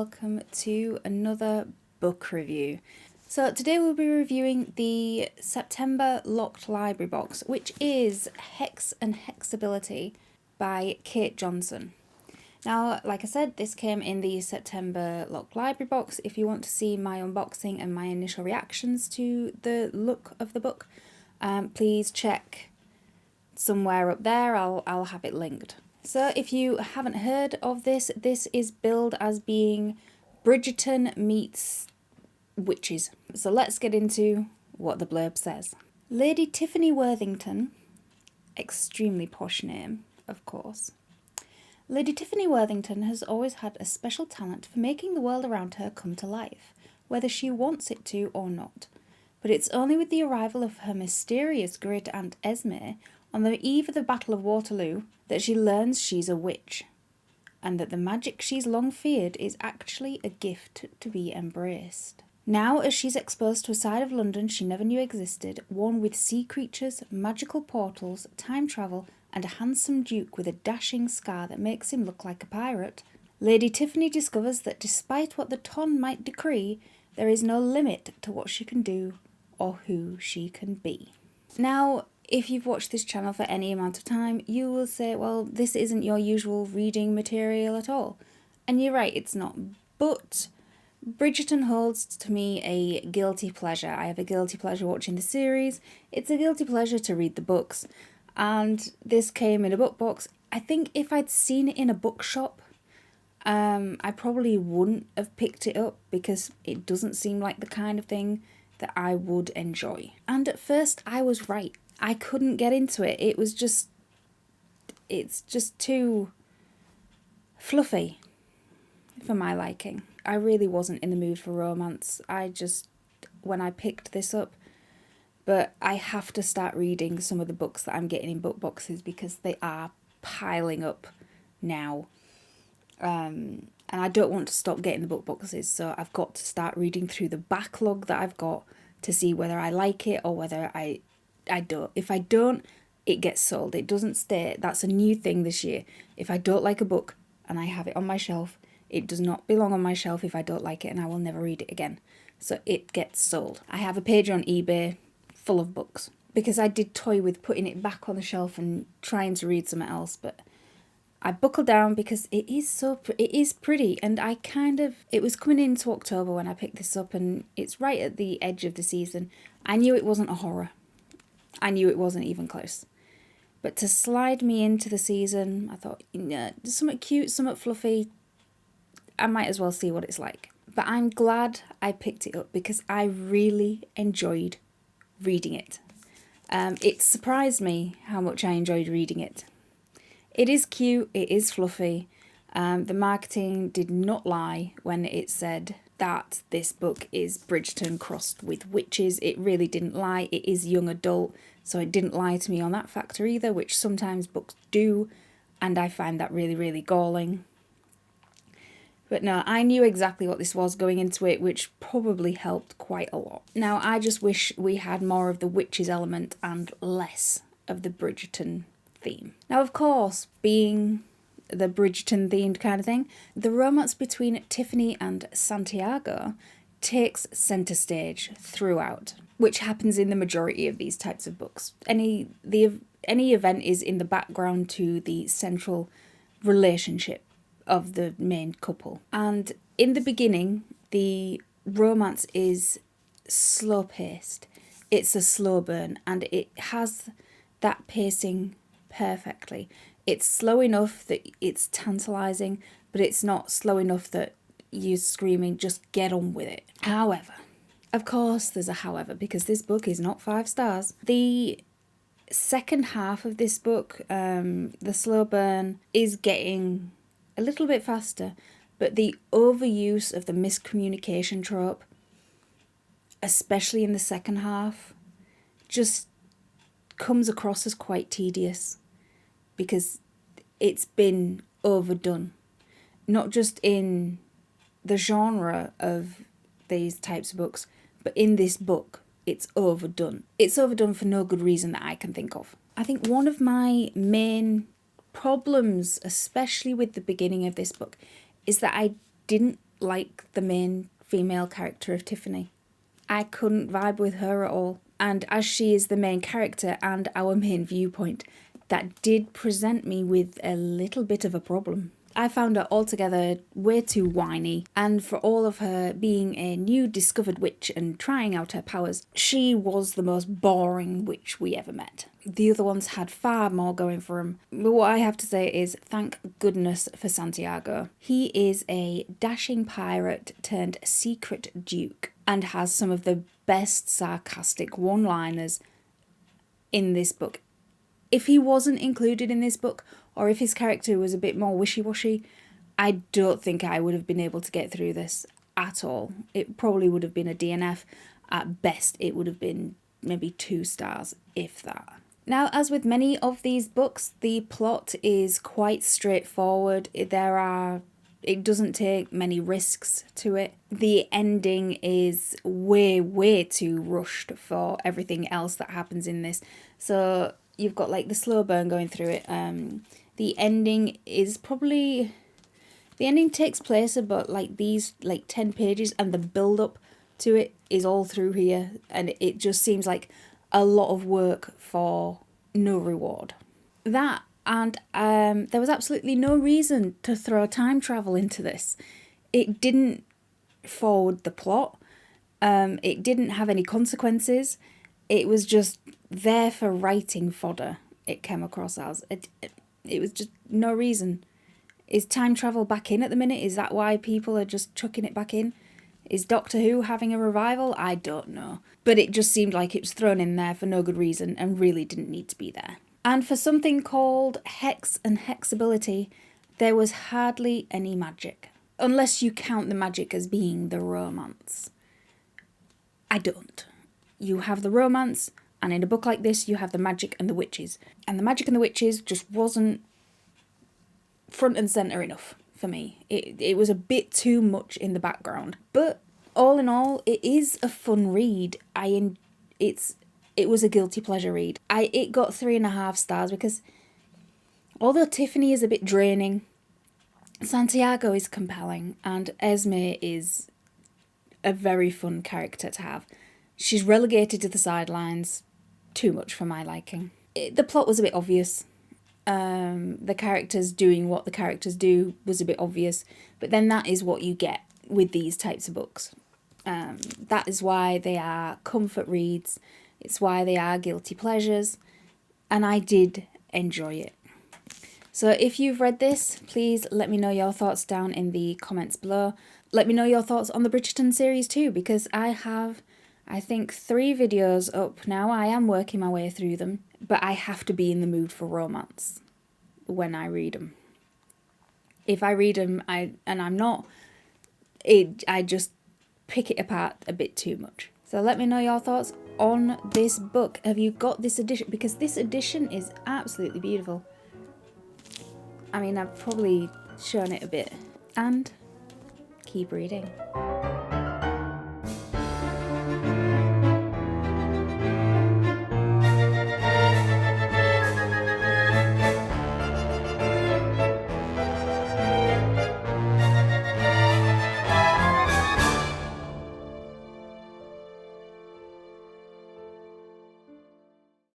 welcome to another book review. So today we'll be reviewing the September Locked Library box, which is Hex and Hexibility by Kate Johnson. Now, like I said, this came in the September Locked Library box. If you want to see my unboxing and my initial reactions to the look of the book, please check somewhere up there. I'll have it linked. So if you haven't heard of this, this is billed as being Bridgerton meets witches. So let's get into what the blurb says. Lady Tiffany Worthington, extremely posh name, of course. Lady Tiffany Worthington has always had a special talent for making the world around her come to life, whether she wants it to or not. But it's only with the arrival of her mysterious great aunt Esme on the eve of the Battle of Waterloo that she learns she's a witch, and that the magic she's long feared is actually a gift to be embraced. Now, as she's exposed to a side of London she never knew existed, one with sea creatures, magical portals, time travel, and a handsome duke with a dashing scar that makes him look like a pirate, Lady Tiffany discovers that despite what the ton might decree, there is no limit to what she can do or who she can be. Now, if you've watched this channel for any amount of time, you will say, well, this isn't your usual reading material at all. And you're right, it's not. But Bridgerton holds to me a guilty pleasure. I have a guilty pleasure watching the series. It's a guilty pleasure to read the books. And this came in a book box. I think if I'd seen it in a bookshop, I probably wouldn't have picked it up because it doesn't seem like the kind of thing that I would enjoy. And at first I was right. I couldn't get into it. It's just too fluffy for my liking. I really wasn't in the mood for romance. When I picked this up, but I have to start reading some of the books that I'm getting in book boxes because they are piling up now. And I don't want to stop getting the book boxes, so I've got to start reading through the backlog that I've got to see whether I like it or whether I don't. If I don't, it gets sold. It doesn't stay. That's a new thing this year. If I don't like a book and I have it on my shelf, it does not belong on my shelf if I don't like it, and I will never read it again. So it gets sold. I have a page on eBay full of books because I did toy with putting it back on the shelf and trying to read something else, but I buckled down because it is pretty, and it was coming into October when I picked this up, and it's right at the edge of the season. I knew it wasn't a horror. I knew it wasn't even close. But to slide me into the season, I thought, something cute, something fluffy, I might as well see what it's like. But I'm glad I picked it up because I really enjoyed reading it. It surprised me how much I enjoyed reading it. It is cute, it is fluffy. The marketing did not lie when it said that this book is Bridgerton crossed with witches. It really didn't lie. It is young adult, so it didn't lie to me on that factor either, which sometimes books do, and I find that really, really galling. But no, I knew exactly what this was going into it, which probably helped quite a lot. Now, I just wish we had more of the witches element and less of the Bridgerton theme. Now, of course, being the Bridgerton themed kind of thing, the romance between Tiffany and Santiago takes centre stage throughout, which happens in the majority of these types of books. Any event is in the background to the central relationship of the main couple. And in the beginning, the romance is slow paced. It's a slow burn, and it has that pacing perfectly. It's slow enough that it's tantalising, but it's not slow enough that you're screaming, just get on with it. However, of course there's a however, because this book is not 5 stars. The second half of this book, the slow burn, is getting a little bit faster, but the overuse of the miscommunication trope, especially in the second half, just comes across as quite tedious because it's been overdone. Not just in the genre of these types of books, but in this book, it's overdone. It's overdone for no good reason that I can think of. I think one of my main problems, especially with the beginning of this book, is that I didn't like the main female character of Tiffany. I couldn't vibe with her at all. And as she is the main character and our main viewpoint, that did present me with a little bit of a problem. I found her altogether way too whiny, and for all of her being a new discovered witch and trying out her powers, she was the most boring witch we ever met. The other ones had far more going for them. But what I have to say is thank goodness for Santiago. He is a dashing pirate turned secret duke and has some of the best sarcastic one-liners in this book. If he wasn't included in this book, or if his character was a bit more wishy-washy, I don't think I would have been able to get through this at all. It probably would have been a DNF. At best, it would have been maybe 2 stars, if that. Now, as with many of these books, the plot is quite straightforward. It doesn't take many risks to it. The ending is way too rushed for everything else that happens in this. So you've got like the slow burn going through it. The ending takes place about like these like 10 pages, and the build up to it is all through here, and it just seems like a lot of work for no reward. That, and there was absolutely no reason to throw time travel into this. It didn't forward the plot. It didn't have any consequences. It was just there for writing fodder, it came across as. It was just no reason. Is time travel back in at the minute? Is that why people are just chucking it back in? Is Doctor Who having a revival? I don't know. But it just seemed like it was thrown in there for no good reason and really didn't need to be there. And for something called Hex and Hexibility, there was hardly any magic. Unless you count the magic as being the romance. I don't. You have the romance, and in a book like this, you have the magic and the witches. And the magic and the witches just wasn't front and centre enough for me. It was a bit too much in the background. But all in all, it is a fun read. It was a guilty pleasure read. It got 3.5 stars because although Tiffany is a bit draining, Santiago is compelling, and Esme is a very fun character to have. She's relegated to the sidelines, too much for my liking. The plot was a bit obvious. The characters doing what the characters do was a bit obvious, but then that is what you get with these types of books. That is why they are comfort reads. It's why they are guilty pleasures, and I did enjoy it. So if you've read this, please let me know your thoughts down in the comments below. Let me know your thoughts on the Bridgerton series too, because I have, I think, 3 videos up now. I am working my way through them, but I have to be in the mood for romance when I read them. If I read them and I'm not, I just pick it apart a bit too much. So let me know your thoughts on this book. Have you got this edition? Because this edition is absolutely beautiful. I mean, I've probably shown it a bit. And keep reading.